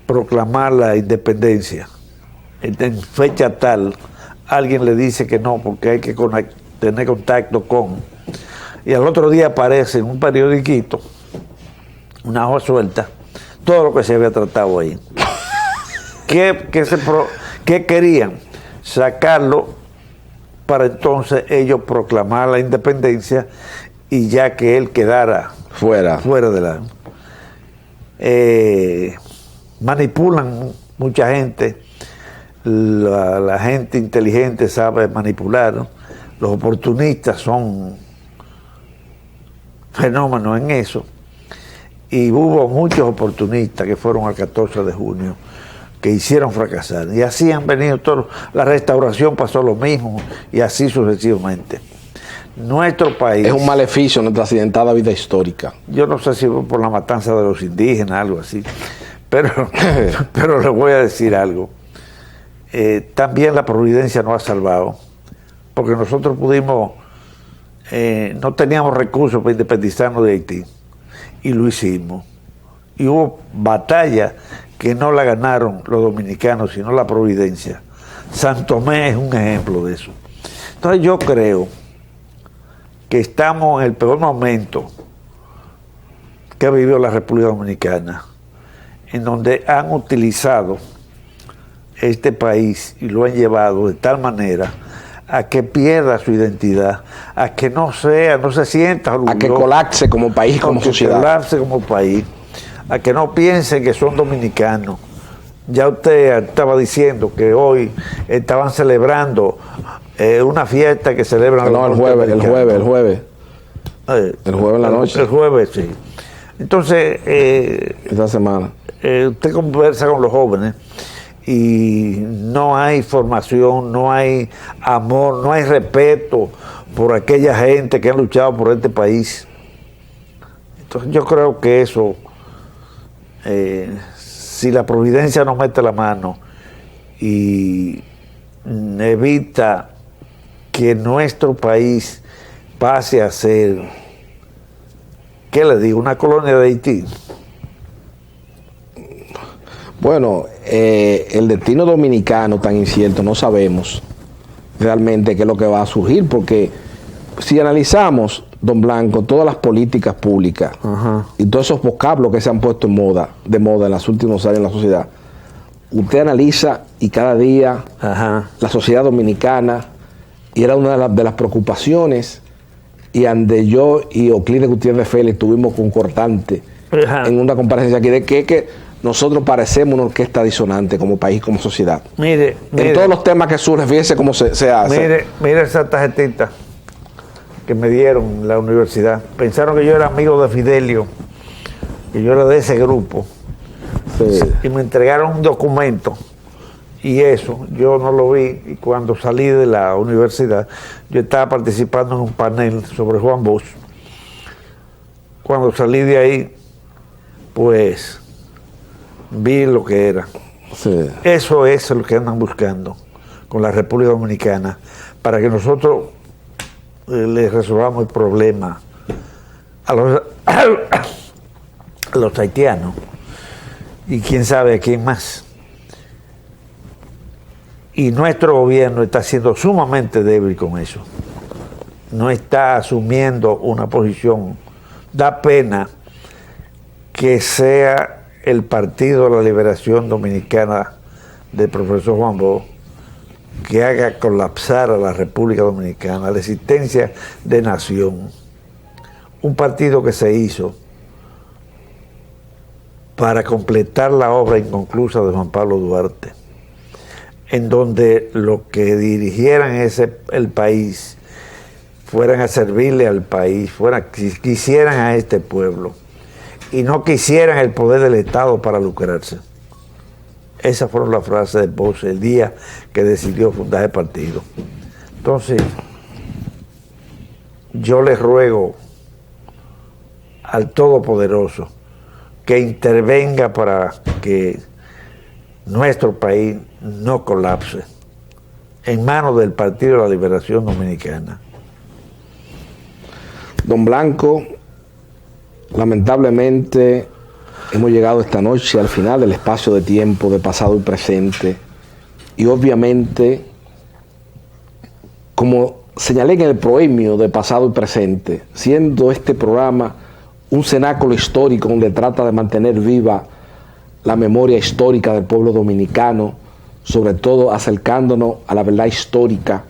proclamar la independencia, en fecha tal, alguien le dice que no, porque hay que tener contacto con, y al otro día aparece en un periodiquito, una hoja suelta, todo lo que se había tratado ahí. ¿Qué querían? Sacarlo para entonces ellos proclamar la independencia y ya que él quedara fuera de la... manipulan mucha gente, la gente inteligente sabe manipular, ¿no? Los oportunistas son fenómenos en eso, y hubo muchos oportunistas que fueron al 14 de junio que hicieron fracasar, y así han venido todos. La Restauración pasó lo mismo, y así sucesivamente. Nuestro país es un maleficio nuestra accidentada vida histórica. Yo no sé si fue por la matanza de los indígenas, algo así, pero le voy a decir algo. También la providencia nos ha salvado, porque nosotros pudimos, no teníamos recursos para independizarnos de Haití, y lo hicimos. Y hubo batallas que no la ganaron los dominicanos, sino la providencia. Santo Tomé es un ejemplo de eso. Entonces yo creo que estamos en el peor momento que ha vivido la República Dominicana, en donde han utilizado este país y lo han llevado de tal manera a que pierda su identidad, a que no se sienta orgulloso, a que colapse como país, como sociedad. Colapse como país, a que no piensen que son dominicanos. Ya usted estaba diciendo que hoy estaban celebrando una fiesta que celebran el jueves en la noche. El jueves, sí. Entonces, esta semana. Usted conversa con los jóvenes y no hay formación, no hay amor, no hay respeto por aquella gente que han luchado por este país. Entonces yo creo que eso, si la providencia no mete la mano y evita que nuestro país pase a ser, ¿qué le digo?, una colonia de Haití. Bueno, el destino dominicano tan incierto, no sabemos realmente qué es lo que va a surgir, porque si analizamos, don Blanco, todas las políticas públicas y todos esos vocablos que se han puesto de moda en los últimos años en la sociedad, usted analiza y cada día la sociedad dominicana y era una de las preocupaciones, y donde yo y Euclides Gutiérrez Félix estuvimos concordantes en una comparecencia aquí, de que nosotros parecemos una orquesta disonante como país, como sociedad. Mire, en todos los temas que surgen, fíjese cómo se hace. Mire esa tarjetita que me dieron en la universidad. Pensaron que yo era amigo de Fidelio, que yo era de ese grupo. Sí. Y me entregaron un documento. Y eso, yo no lo vi. Y cuando salí de la universidad, yo estaba participando en un panel sobre Juan Bosch. Cuando salí de ahí, pues vi lo que era. Sí. Eso es lo que andan buscando con la República Dominicana, para que nosotros les resolvamos el problema a los haitianos y quién sabe a quién más. Y nuestro gobierno está siendo sumamente débil con eso. No está asumiendo una posición. Da pena que sea el Partido de la Liberación Dominicana del profesor Juan Bosch que haga colapsar a la República Dominicana, la existencia de nación. Un partido que se hizo para completar la obra inconclusa de Juan Pablo Duarte, en donde los que dirigieran el país fueran a servirle al país, quisieran a este pueblo y no quisieran el poder del Estado para lucrarse. Esas fueron las frases de Bosch el día que decidió fundar el partido. Entonces, yo les ruego al Todopoderoso que intervenga para que nuestro país no colapse en manos del Partido de la Liberación Dominicana. Don Blanco, lamentablemente hemos llegado esta noche al final del espacio de tiempo de pasado y presente, y obviamente, como señalé en el proemio de pasado y presente, siendo este programa un cenáculo histórico donde trata de mantener viva la memoria histórica del pueblo dominicano, sobre todo acercándonos a la verdad histórica,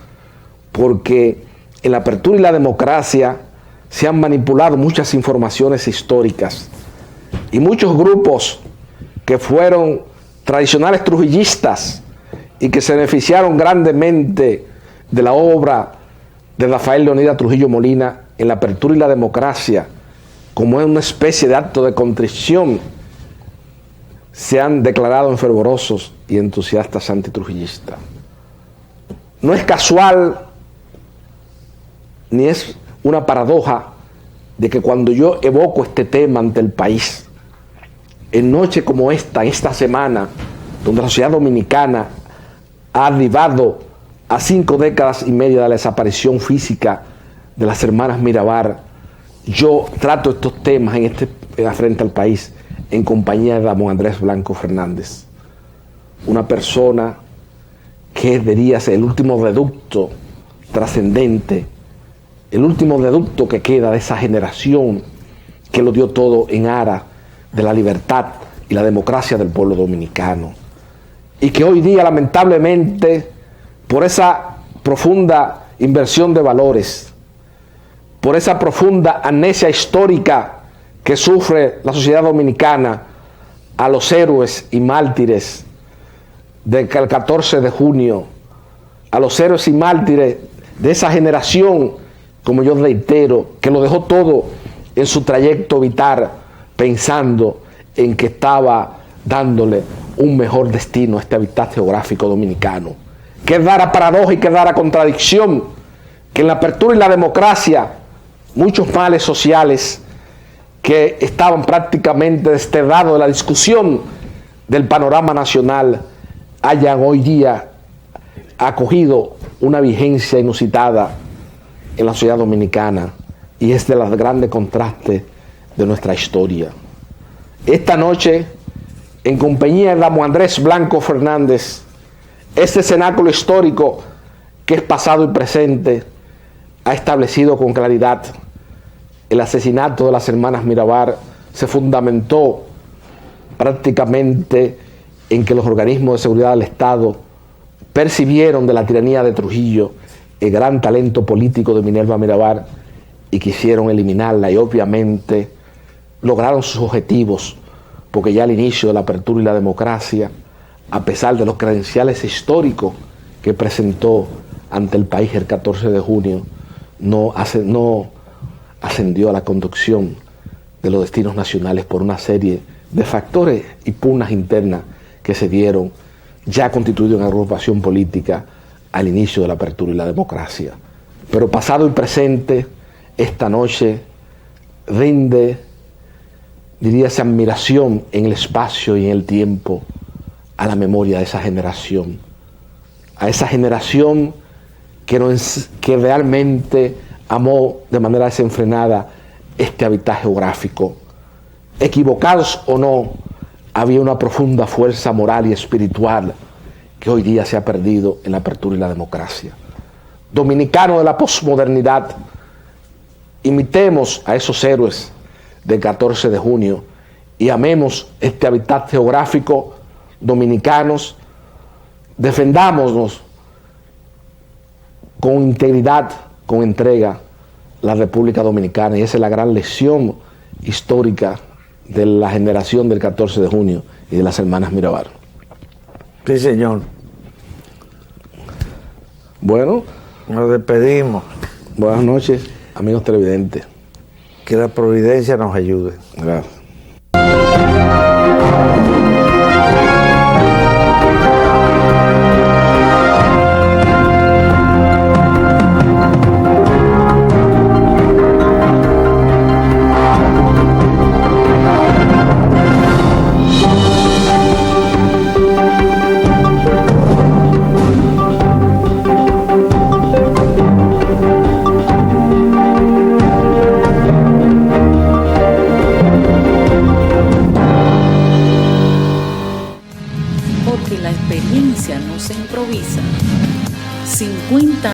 porque en la apertura y la democracia se han manipulado muchas informaciones históricas y muchos grupos que fueron tradicionales trujillistas y que se beneficiaron grandemente de la obra de Rafael Leonidas Trujillo Molina en la apertura y la democracia, como es una especie de acto de contrición, se han declarado en fervorosos y entusiastas antitrujillistas. No es casual ni es una paradoja de que cuando yo evoco este tema ante el país, en noche como esta semana, donde la sociedad dominicana ha arribado a 5 décadas y media de la desaparición física de las hermanas Mirabal, yo trato estos temas frente al país en compañía de Ramón Andrés Blanco Fernández, una persona que debería ser el último reducto trascendente, el último reducto que queda de esa generación que lo dio todo en aras de la libertad y la democracia del pueblo dominicano, y que hoy día lamentablemente por esa profunda inversión de valores, por esa profunda amnesia histórica que sufre la sociedad dominicana a los héroes y mártires del 14 de junio, a los héroes y mártires de esa generación, como yo reitero, que lo dejó todo en su trayecto vital, pensando en que estaba dándole un mejor destino a este hábitat geográfico dominicano. Qué rara paradoja y qué rara contradicción que en la apertura y la democracia muchos males sociales que estaban prácticamente desterrados de la discusión del panorama nacional hayan hoy día acogido una vigencia inusitada en la sociedad dominicana, y es de los grandes contrastes de nuestra historia. Esta noche, en compañía de Ramón Andrés Blanco Fernández, este cenáculo histórico que es pasado y presente ha establecido con claridad el asesinato de las hermanas Mirabal. Se fundamentó prácticamente en que los organismos de seguridad del Estado percibieron de la tiranía de Trujillo el gran talento político de Minerva Mirabal y quisieron eliminarla, y obviamente lograron sus objetivos, porque ya al inicio de la apertura y la democracia, a pesar de los credenciales históricos que presentó ante el país el 14 de junio, no ascendió a la conducción de los destinos nacionales por una serie de factores y pugnas internas que se dieron, ya constituido en agrupación política al inicio de la apertura y la democracia. Pero pasado y presente, esta noche rinde, diría, esa admiración en el espacio y en el tiempo a la memoria de esa generación, a esa generación que realmente amó de manera desenfrenada este hábitat geográfico. Equivocados o no, había una profunda fuerza moral y espiritual que hoy día se ha perdido en la apertura y la democracia. Dominicanos de la posmodernidad, imitemos a esos héroes del 14 de junio y amemos este hábitat geográfico. Dominicanos, defendámonos con integridad, con entrega, la República Dominicana, y esa es la gran lección histórica de la generación del 14 de junio y de las hermanas Mirabal. Sí, señor. Bueno, Nos despedimos. buenas noches, amigos televidentes. Que la providencia nos ayude. Gracias. Porque la experiencia no se improvisa. 50